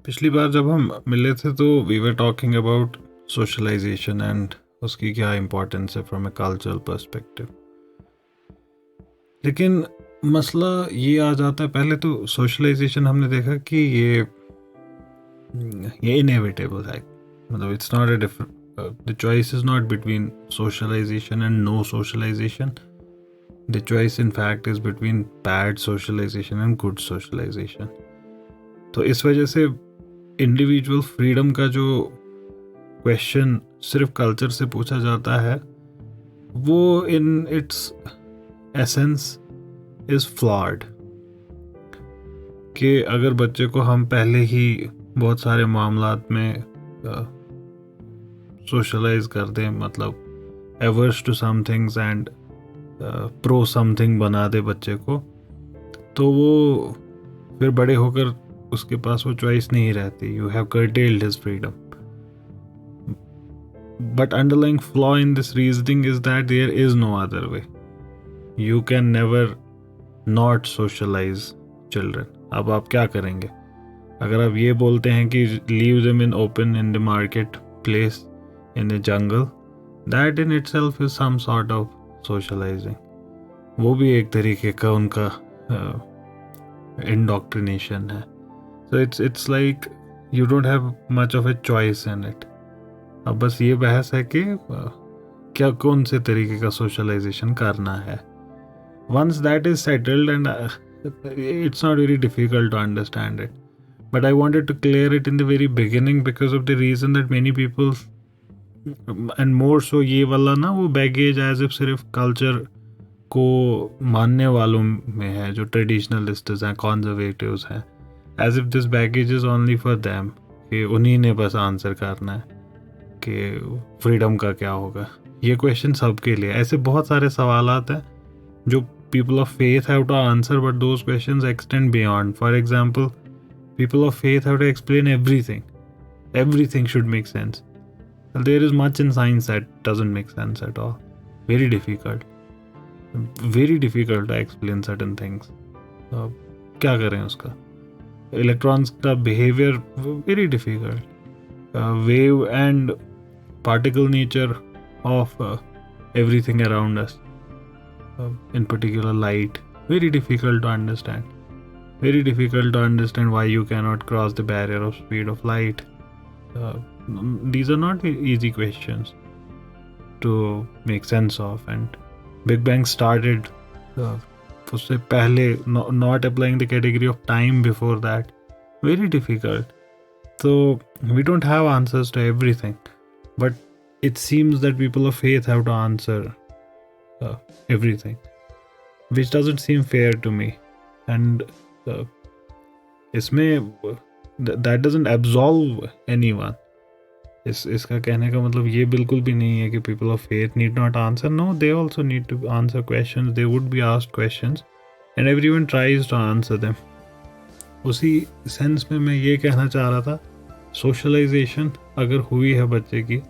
पिछली बार जब हम मिले थे तो we were talking about socialisation and उसकी क्या इम्पोर्टेंस है फ्रॉम ए कल्चरल पर्सपेक्टिव। लेकिन मसला ये आ जाता है, पहले तो सोशलाइजेशन हमने देखा कि ये इनएविटेबल है, मतलब it's not a different, the choice is not between socialisation and no socialisation, the choice in fact is between bad socialisation and good socialisation. तो इस वजह से इंडिविजुअल फ्रीडम का जो क्वेश्चन सिर्फ कल्चर से पूछा जाता है वो in its essence is flawed. कि अगर बच्चे को हम पहले ही बहुत सारे मामलात में सोशलाइज कर दें, मतलब averse to some things and pro something बना दे बच्चे को, तो वो फिर बड़े होकर उसके पास वो चॉइस नहीं रहती। You have curtailed his freedom. But underlying flaw in this reasoning is that there is no other way. You can never not socialize children. अब आप क्या करेंगे? अगर आप ये बोलते हैं कि leave them in open in the market place in the jungle, that in itself is some sort of socializing. वो भी एक तरीके का उनका indoctrination है. So it's like you don't have much of a choice in it. अब बस ये बहस है कि क्या कौन से तरीके का सोशलाइजेशन करना है. Once that is settled, and it's not very difficult to understand it, but I wanted to clear it in the very beginning because of the reason that many people, and more so ये वाला ना वो baggage as if सिर्फ culture को मानने वालों में है, जो traditionalists हैं, conservatives हैं, as if this baggage is only for them, कि उन्हीं ने बस आंसर करना है कि फ्रीडम का क्या होगा. ये क्वेश्चन सबके लिए. ऐसे बहुत सारे सवालात हैं जो people of faith have to answer, but those questions extend beyond. For example, people of faith have to explain everything. Everything should make sense. Well, there is much in science that doesn't make sense at all. Very difficult. Very difficult to explain certain things. क्या करें उसका? Electrons का behavior very difficult. Wave and particle nature of everything around us, in particular light, very difficult to understand. Very difficult to understand why you cannot cross the barrier of speed of light. These are not easy questions to make sense of. And Big Bang started उससे पहले, not applying the category of time before that. Very difficult. So we don't have answers to everything, but it seems that people of faith have to answer everything, which doesn't seem fair to me. And इसमें that doesn't absolve anyone. इसका कहने का मतलब ये बिल्कुल भी नहीं है कि people of faith need not answer. No, they also need to answer questions. They would be asked questions, and everyone tries to answer them. उसी सेंस में मैं ये कहना चाह रहा था, सोशलाइजेशन अगर हुई है बच्चे की,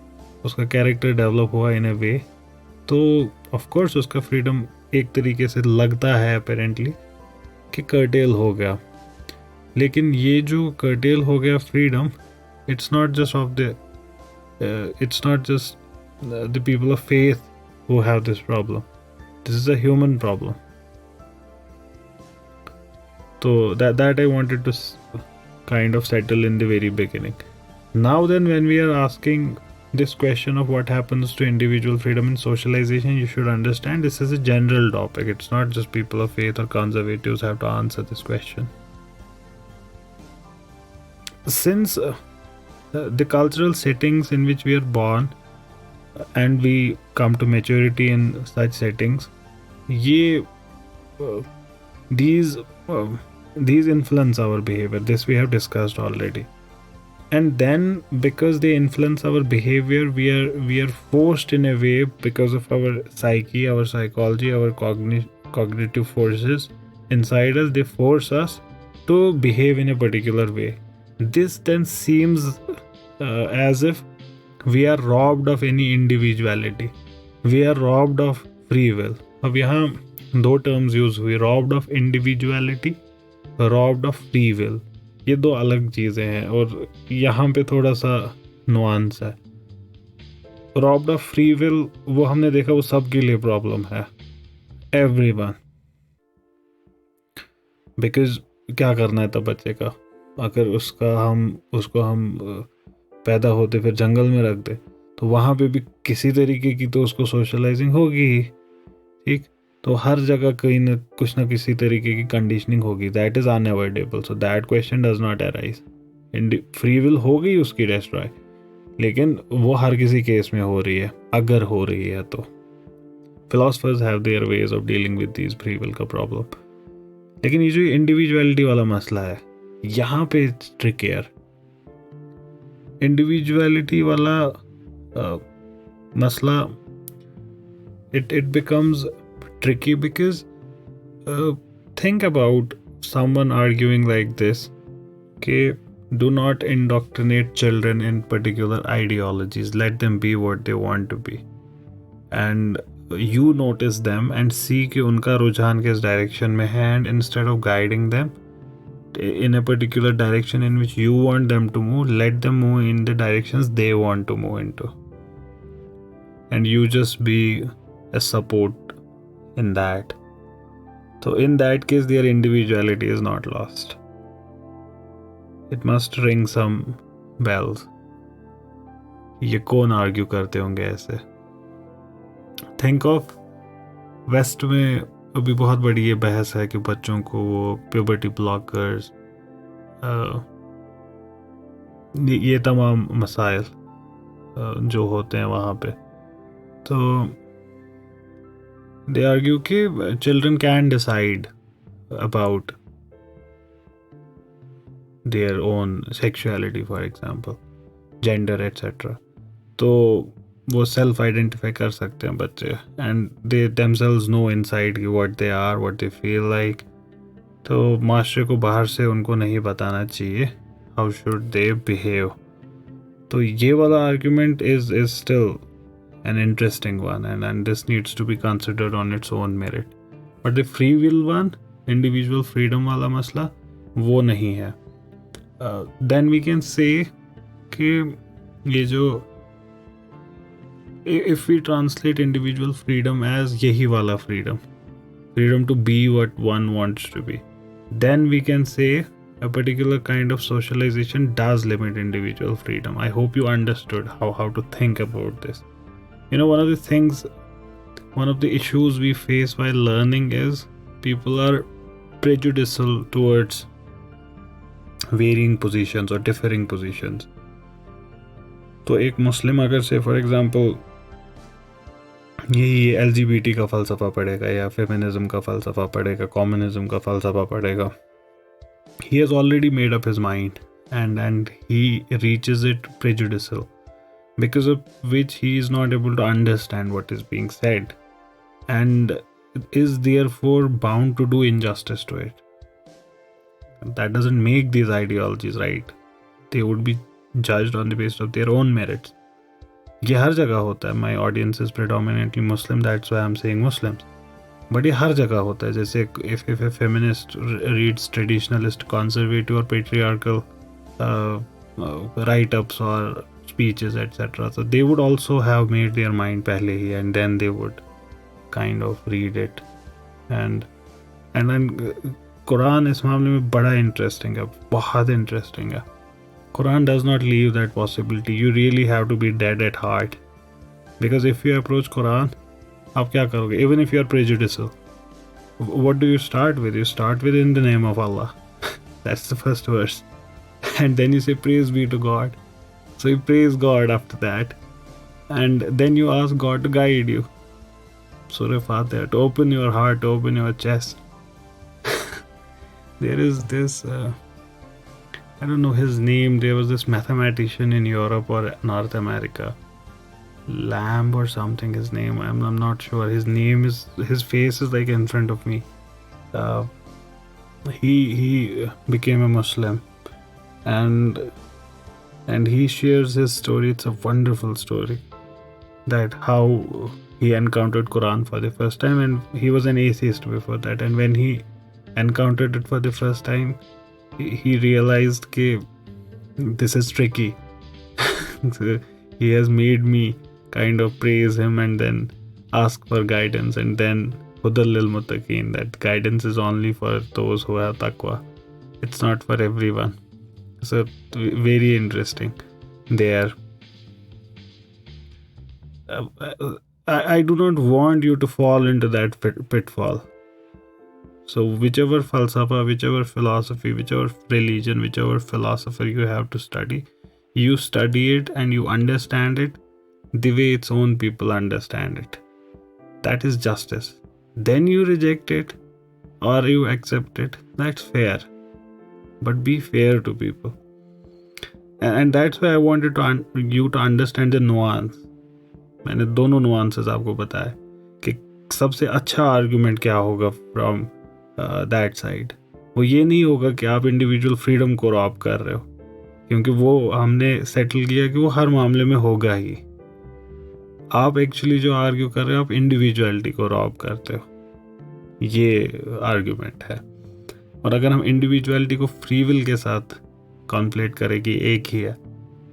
उसका कैरेक्टर डेवलप हुआ इन ए वे, तो ऑफ कोर्स उसका फ्रीडम एक तरीके से लगता है अपेरेंटली कि कर्टेल हो गया. लेकिन ये जो कर्टेल हो गया freedom, it's not just the people of faith who have this problem. This is a human problem. So that I wanted to kind of settle in the very beginning. Now then, when we are asking this question of what happens to individual freedom and socialization, you should understand this is a general topic. It's not just people of faith or conservatives have to answer this question. Since the cultural settings in which we are born and we come to maturity in such settings, these influence our behavior. This we have discussed already. And then because they influence our behavior, we are forced in a way, because of our psyche, our psychology, our cognitive forces inside us, they force us to behave in a particular way. This then seems as if we are robbed of any individuality. We are robbed of free will. अब यहाँ दो terms use हुए, robbed of individuality, robbed of free will. ये दो अलग चीज़ें हैं, और यहाँ पे थोड़ा सा नुआंस है। रॉब्ड ऑफ फ्री विल वो हमने देखा वो सबके लिए प्रॉब्लम है, एवरीवन। बिकॉज क्या करना है तब बच्चे का, अगर उसको हम पैदा होते फिर जंगल में रख दे तो वहाँ पे भी किसी तरीके की तो उसको सोशलाइजिंग होगी ही, ठीक। तो हर जगह कहीं ना कुछ ना किसी तरीके की कंडीशनिंग होगी, that is unavoidable, so that question does not arise. Free will हो गई उसकी डिस्ट्रॉय, लेकिन वो हर किसी केस में हो रही है, अगर हो रही है तो। Philosophers have their ways of dealing with this free will का प्रॉब्लम। लेकिन ये जो इंडिविजुअलिटी वाला मसला है, यहाँ पे ट्रिकियर। इंडिविजुअलिटी वाला मसला, it becomes tricky because think about someone arguing like this, okay, do not indoctrinate children in particular ideologies, let them be what they want to be, and you notice them and see कि उनका रुझान किस direction में है, and instead of guiding them in a particular direction in which you want them to move, let them move in the directions they want to move into, and you just be a support in that. So in that case their individuality is not lost. It must ring some bells. ये कौन argue करते होंगे ऐसे? Think of waste में अभी बहुत बड़ी ये बहस है कि बच्चों को वो प्यूबर्टी ब्लॉकर्स, ये तमाम मसाइल जो होते हैं वहाँ पे, तो they argue कि children can decide about their own sexuality, for example, gender, etc. तो वो self identify कर सकते हैं बच्चे, and they themselves know inside कि what they are, what they feel like. तो मास्टर को बाहर से उनको नहीं बताना चाहिए how should they behave. तो ये वाला argument is still an interesting one, and this needs to be considered on its own merit. But the free will one, individual freedom वाला मसला, वो नहीं है. Then we can say कि ये जो, if we translate individual freedom as यही वाला freedom to be what one wants to be, then we can say a particular kind of socialization does limit individual freedom. I hope you understood how to think about this. You know, one of the issues we face while learning is people are prejudicial towards varying positions or differing positions. तो एक मुस्लिम अगर से for example यही LGBT का फ़लसफ़ा पढ़ेगा या feminism का फ़लसफ़ा पढ़ेगा, कम्युनिज्म का फ़लसफ़ा पढ़ेगा, he has already made up his mind and he reaches it prejudicial, because of which he is not able to understand what is being said and is therefore bound to do injustice to it. That doesn't make these ideologies right. They would be judged on the basis of their own merits. ये हर जगह होता है. My audience is predominantly Muslim, that's why I'm saying Muslims. But ये हर जगह होता है. जैसे if a feminist reads traditionalist, conservative or patriarchal write-ups or speeches, etc., so they would also have made their mind पहले ही, and then they would kind of read it. And then Quran इस मामले में बड़ा interesting है, बहुत interesting है. Quran does not leave that possibility. You really have to be dead at heart, because if you approach Quran, आप क्या करोगे? Even if you are prejudicial, what do you start with? You start with in the name of Allah. That's the first verse. And then you say praise be to God. So you praise God after that, and then you ask God to guide you. Surah Fatiha, to open your heart, to open your chest. There is this, I don't know his name, there was this mathematician in Europe or North America, Lamb or something his name, I'm not sure. His name is, his face is like in front of me. He became a Muslim, and he shares his story. It's a wonderful story, that how he encountered Quran for the first time, and he was an atheist before that, and when he encountered it for the first time, he realized कि this is tricky. So he has made me kind of praise him and then ask for guidance, and then hudal lil muttaqin, that guidance is only for those who have taqwa. It's not for everyone. So very interesting there. I do not want you to fall into that pitfall. So whichever falsafa, whichever philosophy, whichever religion, whichever philosopher you have to study, you study it and you understand it the way its own people understand it. That is justice. Then you reject it or you accept it. That's fair. But be fair to people. And that's why I wanted you to understand the nuance. मैंने दोनों nuances आपको बताया कि सबसे अच्छा argument क्या होगा from that side. वो ये नहीं होगा कि आप इंडिविजुअल फ्रीडम को रॉब कर रहे हो, क्योंकि वो हमने सेटल किया कि वो हर मामले में होगा ही. आप एक्चुअली जो आर्ग्यू कर रहे हो, आप इंडिविजुअलिटी को रॉब करते हो. ये आर्ग्यूमेंट है. और अगर हम इंडिविजुअलिटी को फ्री विल के साथ कॉन्फ्लिक्ट करें कि एक ही है,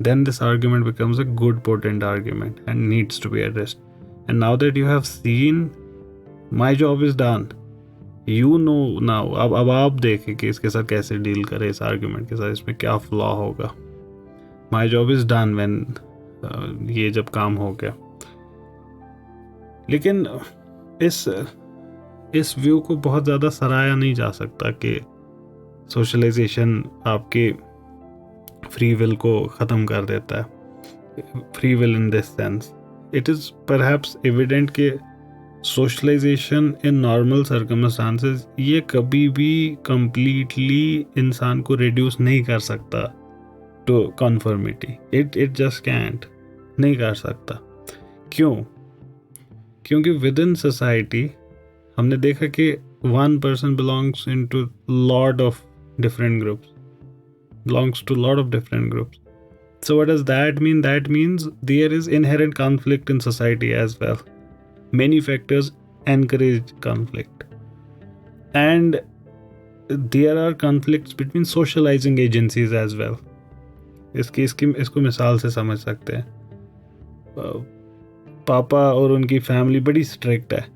then this argument becomes a good potent argument and needs to be addressed. And now that you have seen, my job is done. You know now. अब आप देखें कि इसके साथ कैसे डील करें, इस आर्ग्यूमेंट के साथ, इसमें क्या फ्लॉ होगा. My job is done when ये जब काम हो गया. लेकिन इस व्यू को बहुत ज़्यादा सराहा नहीं जा सकता कि सोशलाइजेशन आपके फ्री विल को ख़त्म कर देता है. Free will in this sense, it is perhaps evident कि सोशलाइजेशन इन नॉर्मल सर्कमस्टांसेस ये कभी भी कंप्लीटली इंसान को रिड्यूस नहीं कर सकता टू कॉन्फर्मिटी. इट जस्ट कैंट, नहीं कर सकता. क्यों? क्योंकि विद इन सोसाइटी हमने देखा कि one person belongs in to lot of different groups. Belongs to a lot of different groups. So what does that mean? That means there is inherent conflict in society as well. Many factors encourage conflict. And there are conflicts between socializing agencies as well. इसको मिसाल से समझ सकते हैं. पापा और उनकी family बड़ी स्ट्रिक्ट है.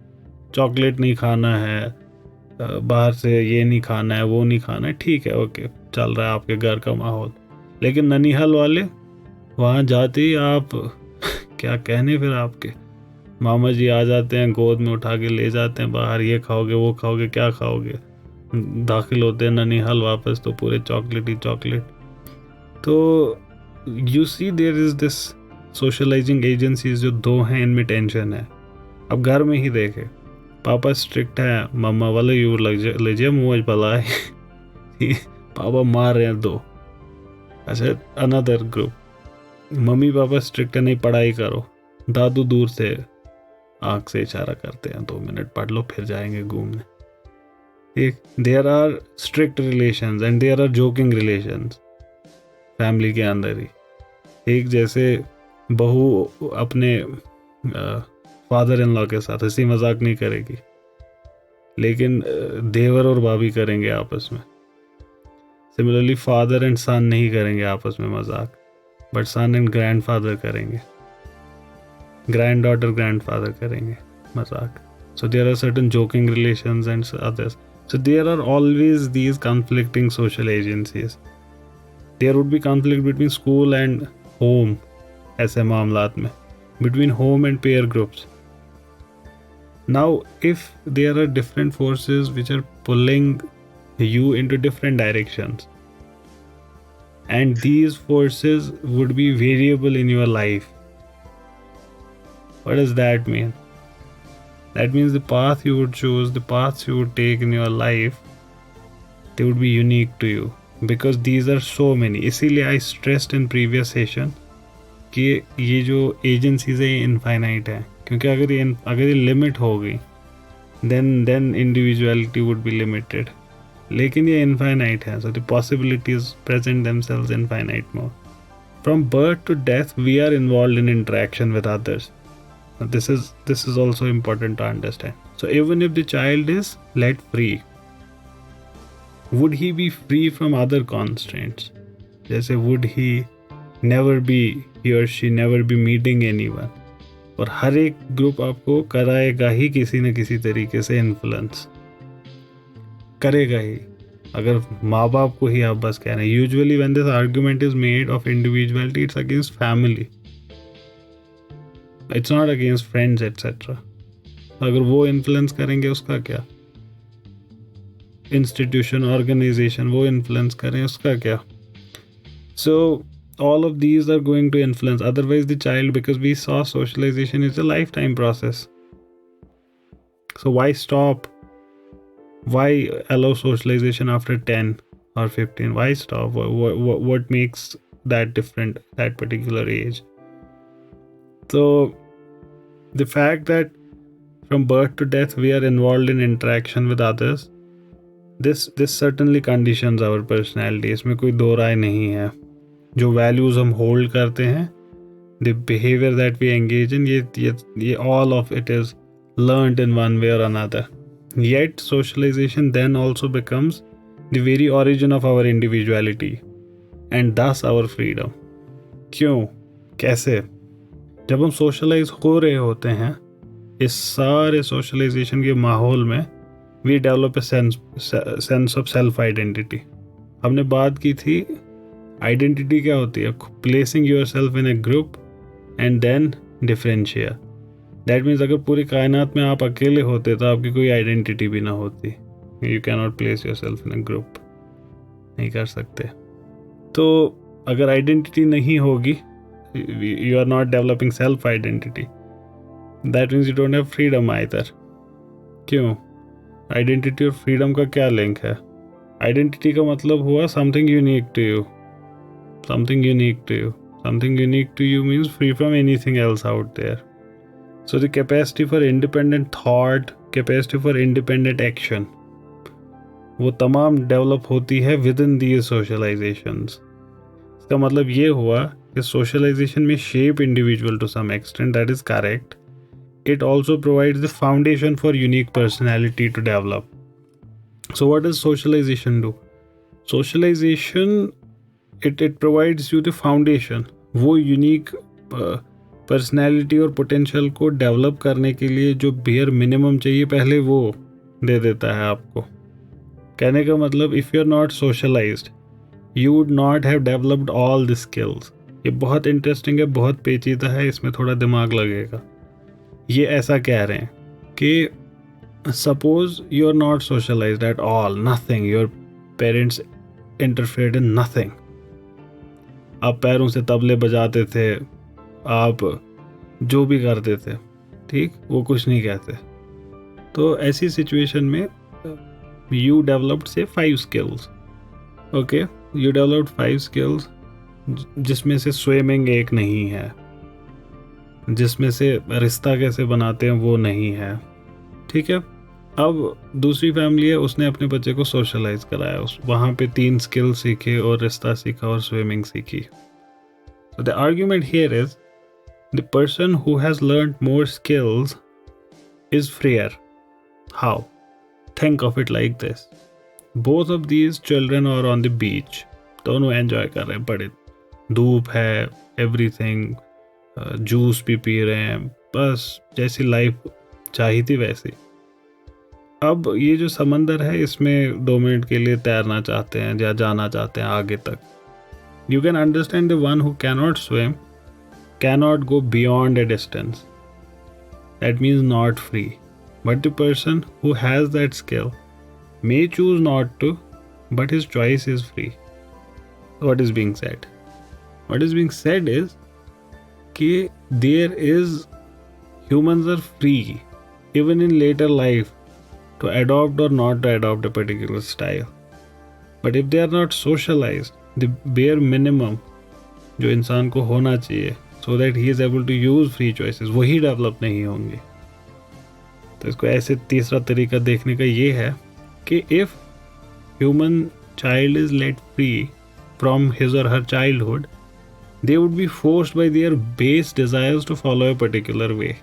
चॉकलेट नहीं खाना है, बाहर से ये नहीं खाना है, वो नहीं खाना है. ठीक है, ओके, चल रहा है आपके घर का माहौल. लेकिन ननिहाल वाले, वहाँ जाते ही आप क्या कहने, फिर आपके मामा जी आ जाते हैं, गोद में उठा के ले जाते हैं बाहर. ये खाओगे, वो खाओगे, क्या खाओगे. दाखिल होते हैं ननिहाल वापस तो पूरे चॉकलेट ही चॉकलेट. तो you see there is this socialising agencies जो दो हैं, इनमें टेंशन है. अब घर में ही देखे, पापा स्ट्रिक्ट है, मम्मा वाले यू लीजिए मुँह भला है. पापा मार रहे हैं दो. अच्छा, another group, mummy papa strict है, नहीं पढ़ाई करो. दादू दूर से आँख से इशारा करते हैं, 2 मिनट पढ़ लो फिर जाएंगे घूमने. ठीक, there are strict relations and there are joking relations family के अंदर ही. एक जैसे बहू अपने फादर इन लॉ के साथ हंसी मजाक नहीं करेगी, लेकिन देवर और भाभी करेंगे आपस में. सिमिलरली फादर एंड सन नहीं करेंगे आपस में मजाक, बट सन एंड ग्रैंडफादर करेंगे, ग्रैंड डॉटर ग्रैंडफादर करेंगे मजाक. So there are certain joking relations and others. So there are always these conflicting social agencies. There would be conflict between school and home, ऐसे मामलात में, between home and peer groups. Now, if there are different forces which are pulling you into different directions, and these forces would be variable in your life, what does that mean? That means the path you would choose, the paths you would take in your life, they would be unique to you, because these are so many. इसीलिए I stressed in previous session कि ये जो agencies है infinite है, क्योंकि अगर ये limit हो गई then individuality would be limited. लेकिन ये इनफाइनाइट है, so the possibilities present themselves infinite more. From birth to death we are involved in interaction with others. Now, this is also important to understand. So even if the child is let free, would he B free from other constraints, जैसे would he never be, ही और she never be meeting anyone, और हर एक group आपको कराएगा ही किसी न किसी तरीके से इन्फ्लुएंस करेगा ही। अगर माँ बाप को ही आप बस कह रहे हैं, usually when this argument is made of individuality, it's against family, it's not against friends etcetera. अगर वो इन्फ्लुएंस करेंगे उसका क्या, इंस्टीट्यूशन ऑर्गेनाइजेशन वो इन्फ्लुएंस करें उसका क्या। सो all of these are going to influence, otherwise the child, because we saw socialization is a lifetime process, so why stop, why allow socialization after 10 or 15, why stop, what makes that different that particular age. So the fact that from birth to death we are involved in interaction with others, this certainly conditions our personality, इसमें कोई दो राय नहीं है। जो values हम hold करते हैं, the behaviour that we engage in, ये all of it is learned in one way और another. Yet socialization then also becomes the very origin of our individuality and thus our freedom. क्यों, कैसे? जब हम socialise हो रहे होते हैं इस सारे सोशलाइजेशन के माहौल में, we develop a sense of self identity. हमने बात की थी आइडेंटिटी क्या होती है, placing yourself in a group and then differentiate. That means अगर पूरी कायनात में आप अकेले होते तो आपकी कोई आइडेंटिटी भी ना होती। You can not place yourself in a group, नहीं कर सकते। तो अगर आइडेंटिटी नहीं होगी, you are not developing self identity, that means you don't have freedom either. क्यों? आइडेंटिटी और फ्रीडम का क्या लिंक है? आइडेंटिटी का मतलब हुआ something unique to you, something unique to you. Something unique to you means free from anything else out there. So the capacity for independent thought, capacity for independent action, वो तमाम develop होती है with in these socializations. इसका मतलब ये हुआ कि socialisation में shape individual to some extent, that is correct. It also provides the foundation for unique personality to develop. So what does socialization do? Socialization it provides you the foundation. वो unique personality और potential को develop करने के लिए जो bare minimum चाहिए पहले वो दे देता है आपको. कहने का मतलब if you are not socialised you would not have developed all the skills. ये बहुत इंटरेस्टिंग है, बहुत पेचीदा है, इसमें थोड़ा दिमाग लगेगा. ये ऐसा कह रहे हैं कि suppose you are not socialised at all, nothing, your parents interfered in nothing. आप पैरों से तबले बजाते थे, आप जो भी करते थे, ठीक, वो कुछ नहीं कहते. तो ऐसी सिचुएशन में यू डेवलप्ड से 5 skills. Okay, you developed 5 skills जिसमें से स्विमिंग एक नहीं है, जिसमें से रिश्ता कैसे बनाते हैं वो नहीं है, ठीक है. अब दूसरी फैमिली है, उसने अपने बच्चे को सोशलाइज कराया, उस वहाँ पे 3 स्किल सीखे और रिश्ता सीखा और स्विमिंग सीखी. So the argument here is the person who has learned more skills is freer. How? Think of it like this. Both of these children are on the beach. दोनों एंजॉय कर रहे हैं, बड़े धूप है, एवरीथिंग, जूस भी P रहे हैं, बस जैसी लाइफ चाहिए थी वैसी. अब ये जो समंदर है इसमें 2 मिनट के लिए तैरना चाहते हैं या जाना चाहते हैं आगे तक. You can understand the one who cannot swim cannot go beyond a distance. That means not free. But the person who has that skill may choose not to, but his choice is free. What is being said? What is being said is that there is, humans are free even in later life to adopt or not to adopt a particular style. But if they are not socialized, the bare minimum जो इंसान को होना चाहिए so that he is able to use free choices, वही develop नहीं होंगे. तो इसको ऐसे तीसरा तरीका देखने का ये है कि if human child is let free from his or her childhood, they would be forced by their base desires to follow a particular way.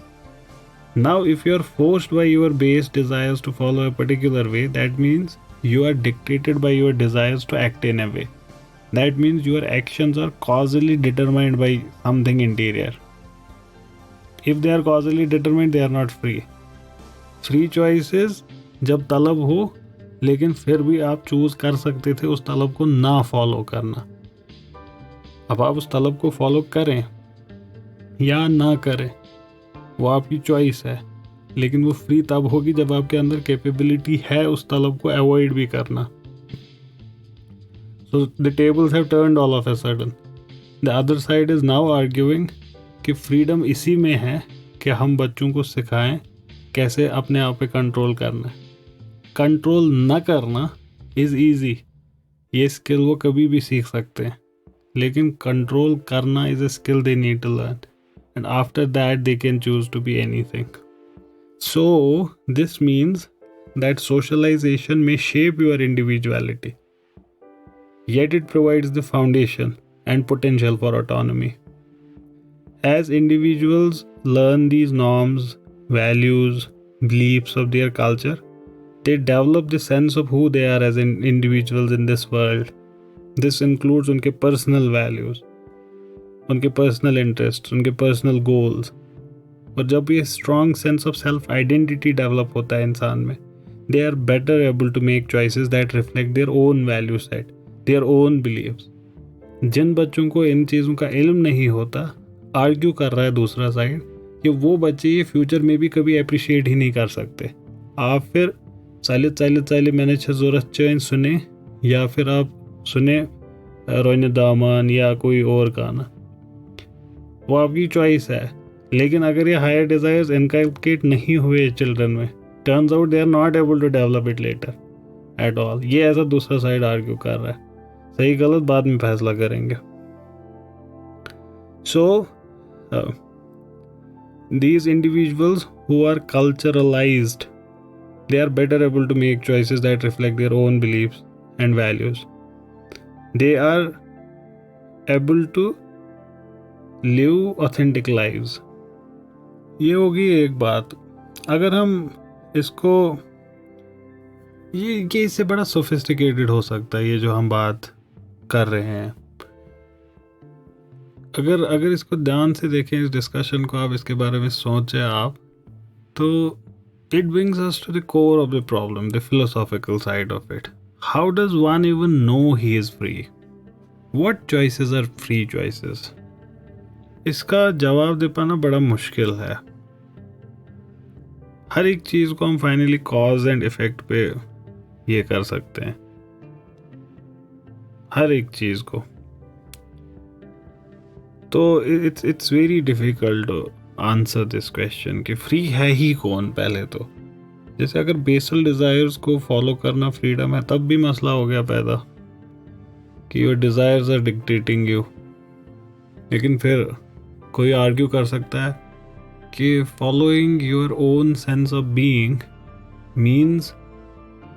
Now if you are forced by your base desires to follow a particular way, that means you are dictated by your desires to act in a way. That means your actions are causally determined by something interior. If they are causally determined, they are not free. Free choice is जब तलब हो लेकिन फिर भी आप choose कर सकते थे उस तलब को ना फॉलो करना. अब आप उस तलब को फॉलो करें या ना करें वो आपकी चॉइस है, लेकिन वो फ्री तब होगी जब आपके अंदर कैपेबिलिटी है उस तलब को अवॉइड भी करना. So the tables have turned all of a sudden. The other side is now arguing कि फ्रीडम इसी में है कि हम बच्चों को सिखाएं कैसे अपने आप पे कंट्रोल करना है. कंट्रोल न करना इज़ ईजी, ये स्किल वो कभी भी सीख सकते हैं, लेकिन कंट्रोल करना is a skill they need to learn, and after that they can choose to be anything. So this means that socialisation may shape your individuality, yet it provides the foundation and potential for autonomy. As individuals learn these norms, values, beliefs of their culture, they develop the sense of who they are as individuals in this world. This includes उनके personal values, उनके personal interests, उनके personal goals. और जब ये strong sense of self identity develop होता है इंसान में, they are better able to make choices that reflect their own value set, their own beliefs. जिन बच्चों को इन चीज़ों का इल्म नहीं होता, आर्ग्यू कर रहा है दूसरा साइड कि वो बच्चे ये फ्यूचर में भी कभी अप्रिशिएट ही नहीं कर सकते. आप फिर चाली मैंने ज़रूरत सुने या फिर आप सुने रोने दामान या कोई और गाना, वो आपकी चॉइस है. लेकिन अगर ये हायर डिज़ायर्स इनकल्केट नहीं हुए चिल्ड्रन में, turns out they are not able to develop it later at all. ये ऐसा दूसरा साइड आर्ग्यू कर रहा है. सही गलत बाद में फैसला करेंगे. सो these individuals who are culturalized, they are better able to make choices that reflect their own beliefs and values. They are able to live authentic lives. ये होगी एक बात. अगर हम इसको ये इससे बड़ा सोफिस्टिकेटेड हो सकता है ये जो हम बात कर रहे हैं. अगर इसको ध्यान से देखें इस डिस्कशन को, आप इसके बारे में सोचें आप, तो it brings us to the core of the problem, the philosophical side of it. How does one even know he is free? What choices are free choices? इसका जवाब दे पाना बड़ा मुश्किल है. हर एक चीज़ को हम फाइनली कॉज एंड इफेक्ट पे ये कर सकते हैं, हर एक चीज़ को. तो it's very difficult to answer this question कि फ्री है ही कौन. पहले तो जैसे अगर बेसल डिज़ायर्स को फॉलो करना फ्रीडम है, तब भी मसला हो गया पैदा कि your desires are dictating you. लेकिन फिर कोई आर्ग्यू कर सकता है कि following your own sense of being means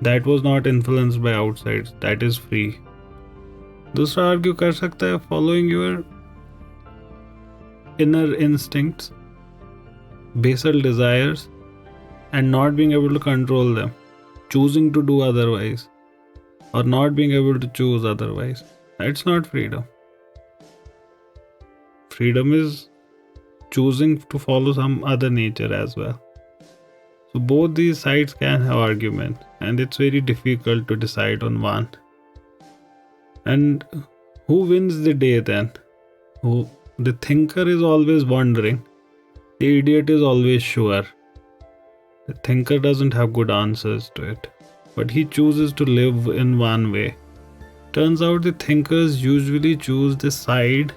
that was not influenced by outside, that is free. दूसरा आर्ग्यू कर सकता है following your inner instincts, basal desires, and not being able to control them, choosing to do otherwise or not being able to choose otherwise. That's not freedom. Freedom is choosing to follow some other nature as well. So both these sides can have argument, and it's very difficult to decide on one. And who wins the day then? The thinker is always wondering. The idiot is always sure. The thinker doesn't have good answers to it, but he chooses to live in one way. Turns out the thinkers usually choose the side.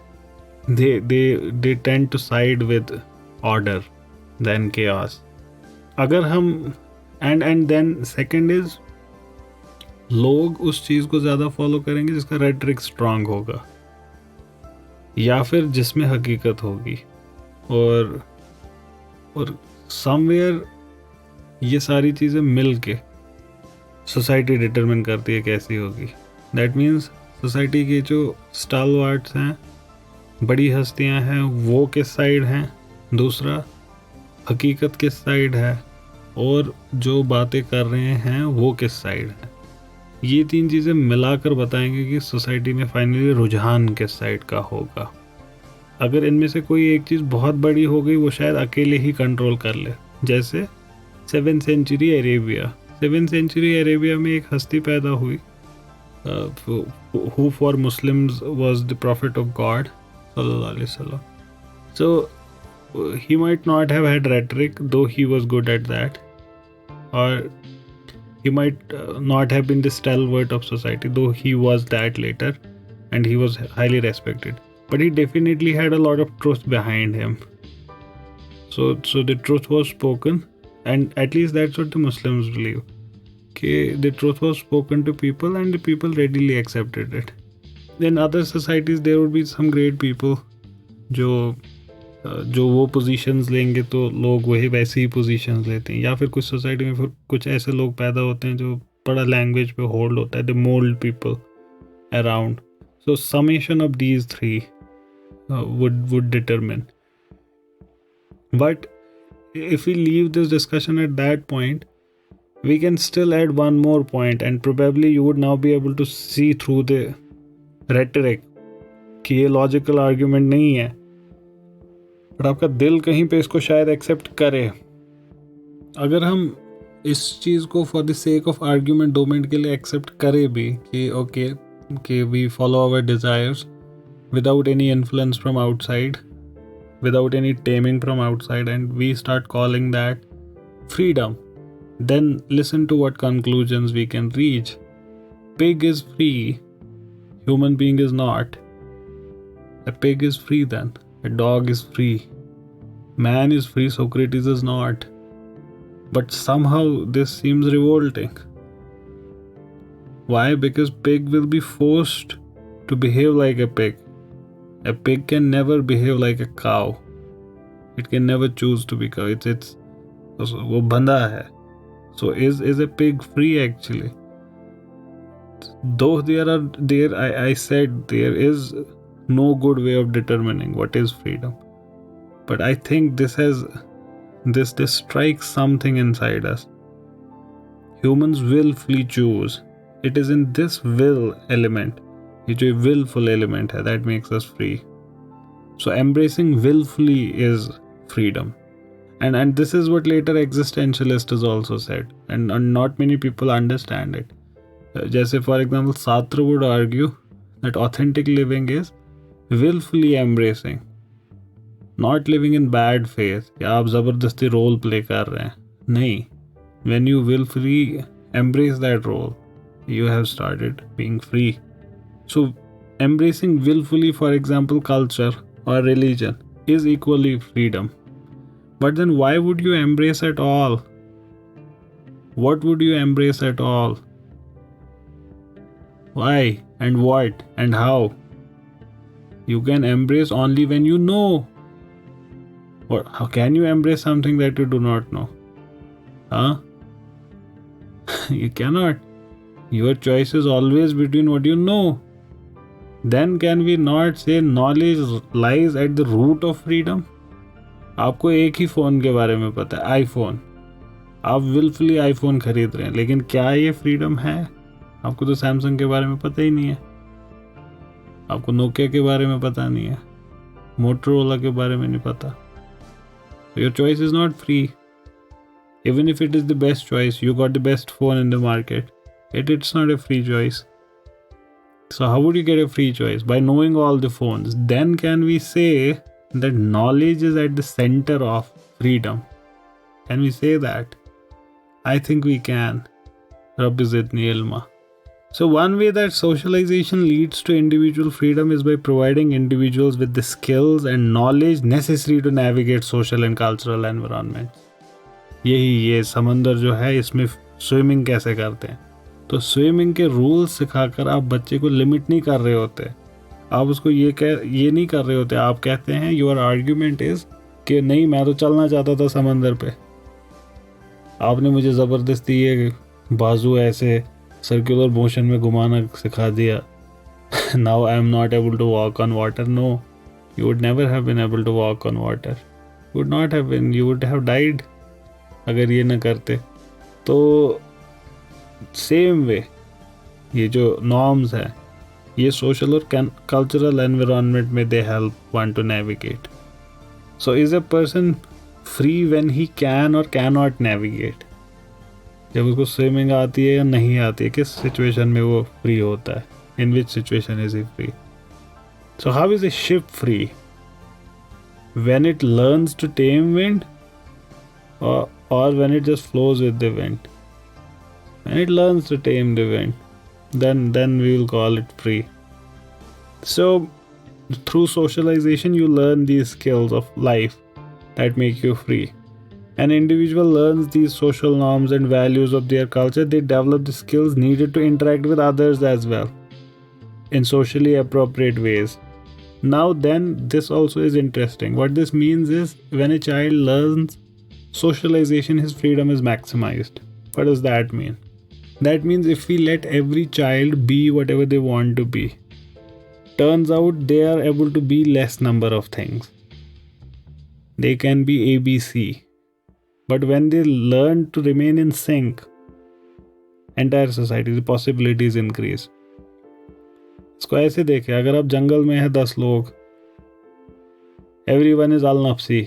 They tend to side with order than chaos. अगर हम and then second is लोग उस चीज़ को ज़्यादा follow करेंगे जिसका rhetoric strong होगा या फिर जिसमें हकीकत होगी, और समवेयर ये सारी चीज़ें मिल के सोसाइटी डिटरमिन करती है कैसी होगी. दैट मीन्स सोसाइटी के जो स्टालवार्ट्स हैं, बड़ी हस्तियां हैं, वो किस साइड हैं, दूसरा हकीकत किस साइड है, और जो बातें कर रहे हैं वो किस साइड है. ये 3 चीज़ें मिलाकर बताएंगे कि सोसाइटी में फाइनली रुझान किस साइड का होगा। अगर इनमें से कोई एक चीज़ बहुत बड़ी हो गई, वो शायद अकेले ही कंट्रोल कर ले। जैसे 7th century Arabia. 7th century Arabia में एक हस्ती पैदा हुई who for Muslims was the prophet of God sallallahu alaihi wasallam. So he might not have had rhetoric, though he was good at that, or he might not have been the stalwart of society, though he was that later, and he was highly respected. But he definitely had a lot of truth behind him. So the truth was spoken, and at least that's what the Muslims believe. Okay, the truth was spoken to people and the people readily accepted it. In other societies there would be some great people जो वो positions लेंगे तो लोग वही वैसे ही positions लेते हैं, या फिर कुछ सोसाइटी में फिर कुछ ऐसे लोग पैदा होते हैं जो बड़ा लैंग्वेज पे होल्ड होता है, they mould people around. So summation of these three would determine. But if we leave this discussion at that point, we can still add one more point, and probably you would now be able to see through the rhetoric कि ये logical argument नहीं है, but आपका दिल कहीं पे इसको शायद एक्सेप्ट करे. अगर हम इस चीज़ को for the sake of argument 2 minute के लिए एक्सेप्ट करें भी कि ओके कि we follow our desires without any influence from outside, without any taming from outside, and we start calling that freedom, then listen to what conclusions we can reach. Pig is free, human being is not. A pig is free then, a dog is free, man is free, Socrates is not. But somehow this seems revolting. Why? Because pig will be forced to behave like a pig. A pig can never behave like a cow. It can never choose to be cow. It's वो बंधा है. So is a pig free actually? Though I said there is no good way of determining what is freedom, but I think this strikes something inside us. Humans willfully choose. It is in this will element, ये जो willful element है, that makes us free. So embracing willfully is freedom. And this is what later existentialists also said, and not many people understand it. जैसे for example Sartre would argue that authentic living is willfully embracing, not living in bad faith कि आप ज़बरदस्ती role play कर रहे हैं. नहीं, when you willfully embrace that role, you have started being free. So embracing willfully, for example, culture or religion is equally freedom. But then why would you embrace at all? What would you embrace at all? Why and what and how? You can embrace only when you know. Or how can you embrace something that you do not know? Huh? You cannot. Your choice is always between what you know. Then can we not say knowledge lies at the root of freedom? आपको एक ही phone के बारे में पता है, iPhone. आप wilfully iPhone खरीद रहे हैं, लेकिन क्या ये फ्रीडम है? आपको तो सैमसंग के बारे में पता ही नहीं है, आपको नोकिया के बारे में पता नहीं है, मोटरोला के बारे में नहीं पता. Your choice is not free. Even if it is the best choice, you got the best phone in the market, it's not a free choice. So how would you get a free choice? By knowing all the phones. Then can we say that knowledge is at the center of freedom? Can we say that? I think we can. Rabbi zidni ilma. So one way that socialization leads to individual freedom is by providing individuals with the skills and knowledge necessary to navigate social and cultural environments. ये समंदर जो है, इसमें swimming कैसे करते हैं. तो swimming के रूल्स सिखाकर आप बच्चे को लिमिट नहीं कर रहे होते, आप उसको ये नहीं कर रहे होते. आप कहते हैं योर आर्ग्यूमेंट इज कि नहीं, मैं तो चलना चाहता था समंदर पे, आपने मुझे ज़बरदस्ती ये बाजू ऐसे सर्कुलर मोशन में घुमाना सिखा दिया. Now I am not able to walk on water. No, you would never have been able to walk on water. Would not have been, you would have died अगर ये ना करते. तो सेम वे ये जो नॉर्म्स है, ये social और कल्चरल एनवायरनमेंट में they help one two navigate. So is a person free when he can और कैन नॉट नेविगेट? जब उसको स्विमिंग आती है या नहीं आती है, किस सिचुएशन में वो फ्री होता है? In which situation is he free? So how is a ship free? When it learns to tame wind or when it just flows with the wind? When it learns to tame the wind, then we will call it free. So through socialization you learn these skills of life that make you free. An individual learns these social norms and values of their culture. They develop the skills needed to interact with others as well in socially appropriate ways. Now then, this also is interesting. What this means is, when a child learns socialization, his freedom is maximized. What does that mean? That means if we let every child be whatever they want to be, turns out they are able to be less number of things. They can be ABC. But when they learn to remain in sync, entire society, the possibilities increase. इसको ऐसे देखें, अगर आप जंगल में हैं 10 लोग, everyone is al nafsi,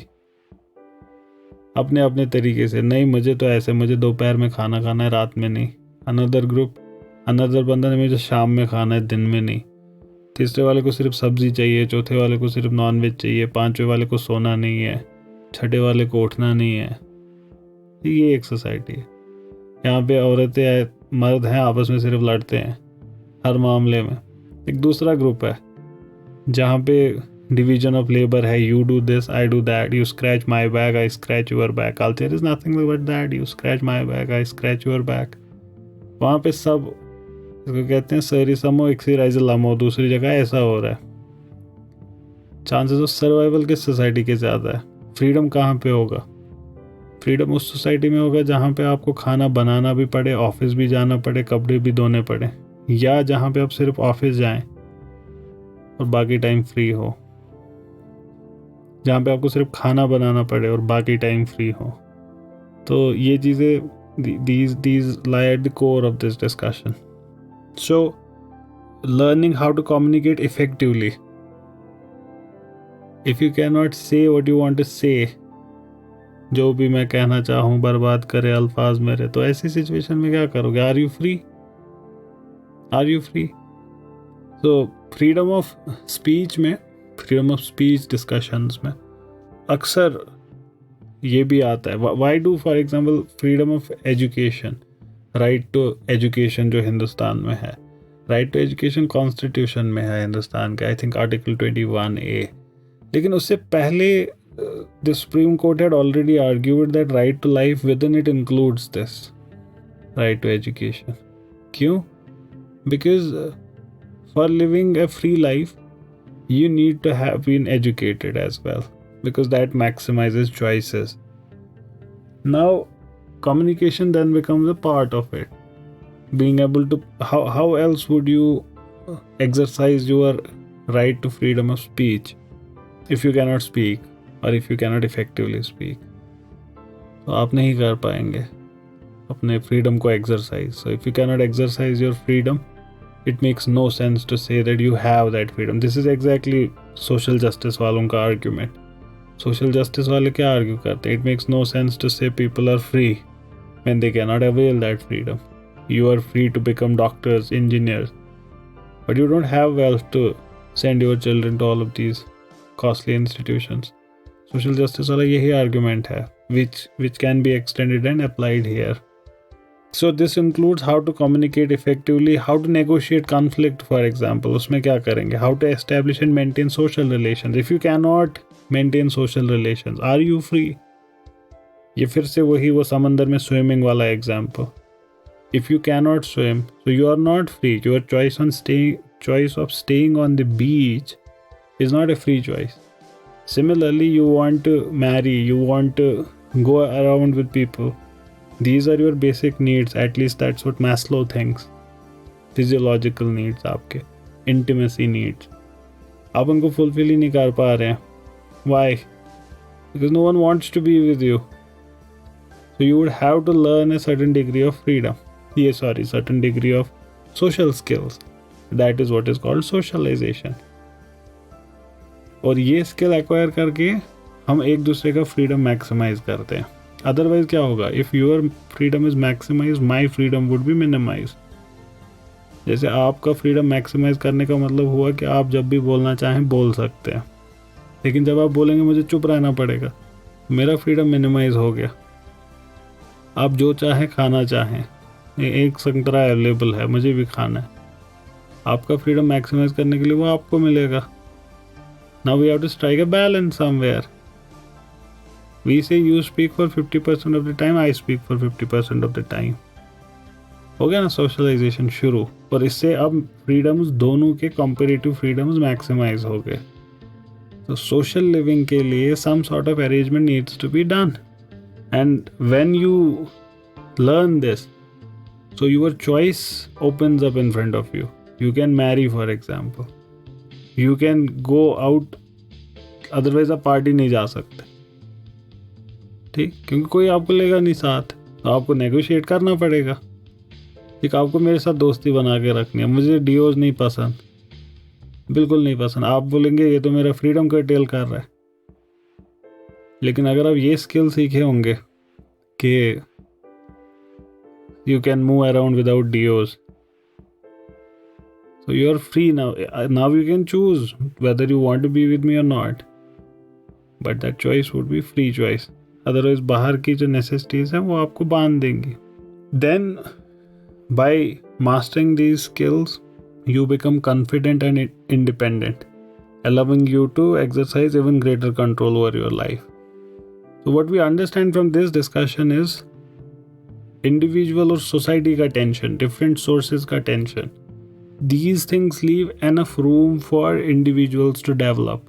अपने अपने तरीके से, नहीं मुझे तो ऐसे, मुझे दोपहर में खाना खाना है, रात में नहीं. अनदर ग्रुप, अनदर बंदा ने मुझे शाम में खाना है, दिन में नहीं. तीसरे वाले को सिर्फ सब्जी चाहिए, चौथे वाले को सिर्फ नॉनवेज चाहिए, पांचवें वाले को सोना नहीं है, छठे वाले को उठना नहीं है. ये एक सोसाइटी है. यहाँ पे औरतें मर्द हैं, आपस में सिर्फ लड़ते हैं हर मामले में. एक दूसरा ग्रुप है जहाँ पे division of labor है, you do this, I do that, you scratch my back, I scratch your back. Culture is nothing but that, you scratch my back, I scratch your back. वहाँ पे सब, इसको कहते हैं सरी समो एक्सीराइज लमो. दूसरी जगह ऐसा हो रहा है. चांसेस ऑफ सर्वाइवल किस सोसाइटी के ज़्यादा है? फ्रीडम कहाँ पे होगा? फ्रीडम उस सोसाइटी में होगा जहाँ पे आपको खाना बनाना भी पड़े, ऑफिस भी जाना पड़े, कपड़े भी धोने पड़े, या जहाँ पे आप सिर्फ ऑफिस जाएं और बाकी टाइम फ्री हो, जहाँ पे आपको सिर्फ खाना बनाना पड़े और बाकी टाइम फ्री हो. तो ये चीज़ें, these lie at the core of this discussion. So learning how to communicate effectively. If you cannot say what you want to say, जो भी मैं कहना चाहूँ बर्बाद करे अल्फाज मेरे, तो ऐसी सिचुएशन में क्या करोगे? Are you free? Are you free? So freedom of speech में, फ्रीडम ऑफ स्पीच डिस्कशंस में अक्सर ये भी आता है. Why do for example freedom of education, right to education जो हिंदुस्तान में है, राइट टू एजुकेशन कॉन्स्टिट्यूशन में है हिंदुस्तान का, आई थिंक आर्टिकल 21A. लेकिन उससे पहले the supreme court had already argued that right to life within it includes this right to education. क्यों? Because for living a free life you need to have been educated as well, because that maximizes choices. Now communication then becomes a part of it. Being able to, how else would you exercise your right to freedom of speech if you cannot speak, or if you cannot effectively speak? तो आप नहीं कर पाएंगे अपने freedom को exercise. So if you cannot exercise your freedom, it makes no sense to say that you have that freedom. This is exactly social justice वालों का argument. Social justice वाले क्या argue करते हैं? It makes no sense to say people are free when they cannot avail that freedom. You are free to become doctors, engineers, but you don't have wealth to send your children to all of these costly institutions. Social justice वाला यही argument है, which can be extended and applied here. So this includes how to communicate effectively, how to negotiate conflict, for example. उसमें क्या करेंगे? How to establish and maintain social relations. If you cannot maintain social relations, are you free? ये फिर से वही वो समंदर में swimming वाला example. If you cannot swim, so you are not free. Your choice of staying on the beach is not a free choice. Similarly, you want to marry, you want to go around with people. These are your basic needs. At least that's what Maslow thinks. Physiological needs आपके, intimacy needs. आप उनको fulfill ही नहीं कर पा रहे हैं. Why? Because no one wants to be with you. So you would have to learn a certain degree of freedom. Certain degree of social skills. That is what is called socialization. और ये skill acquire करके हम एक दूसरे का freedom maximise करते हैं. Otherwise क्या होगा? If your freedom is maximise, my freedom would be minimise. जैसे आपका फ्रीडम मैक्सिमाइज करने का मतलब हुआ कि आप जब भी बोलना चाहें बोल सकते हैं, लेकिन जब आप बोलेंगे मुझे चुप रहना पड़ेगा, मेरा फ्रीडम मिनिमाइज हो गया. आप जो चाहें खाना चाहें, एक संतरा अवेलेबल है, मुझे भी खाना है, आपका फ्रीडम मैक्सिमाइज करने के लिए वो आपको मिलेगा. Now we have to strike a balance somewhere. We say you speak for 50% of the time, I speak for 50% of the time. हो गया ना सोशलाइजेशन शुरू. और इससे अब फ्रीडम्स दोनों के कंपैरेटिव फ्रीडम्स मैक्सिमाइज हो गए. तो सोशल लिविंग के लिए some sort of arrangement needs to be done. And when you learn this, so your choice opens up in front of you. You can marry, for example. You can go out, otherwise आप party नहीं जा सकते, ठीक, क्योंकि कोई आपको लेगा नहीं साथ, तो आपको नेगोशिएट करना पड़ेगा. ठीक, आपको मेरे साथ दोस्ती बना के रखनी है, मुझे डिओज नहीं पसंद, बिल्कुल नहीं पसंद. आप बोलेंगे ये तो मेरा फ्रीडम कर्टेल कर रहा है. लेकिन अगर आप ये स्किल सीखे होंगे कि you can move around without DOs, so you're free now. Now you can choose whether you want to be with me or not, but that choice would be free choice. Otherwise बाहर की जो necessities हैं वो आपको बांध देंगी. Then by mastering these skills you become confident and independent, allowing you to exercise even greater control over your life. So what we understand from this discussion is individual और society का tension, different sources का tension, these things leave enough room for individuals to develop.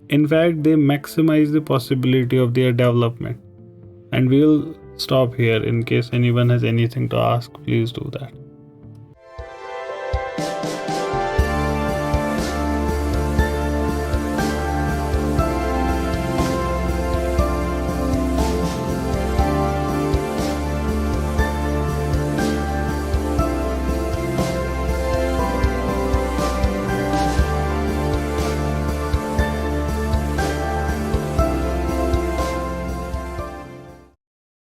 In fact, they maximize the possibility of their development. And we'll stop here. In case anyone has anything to ask, please do that.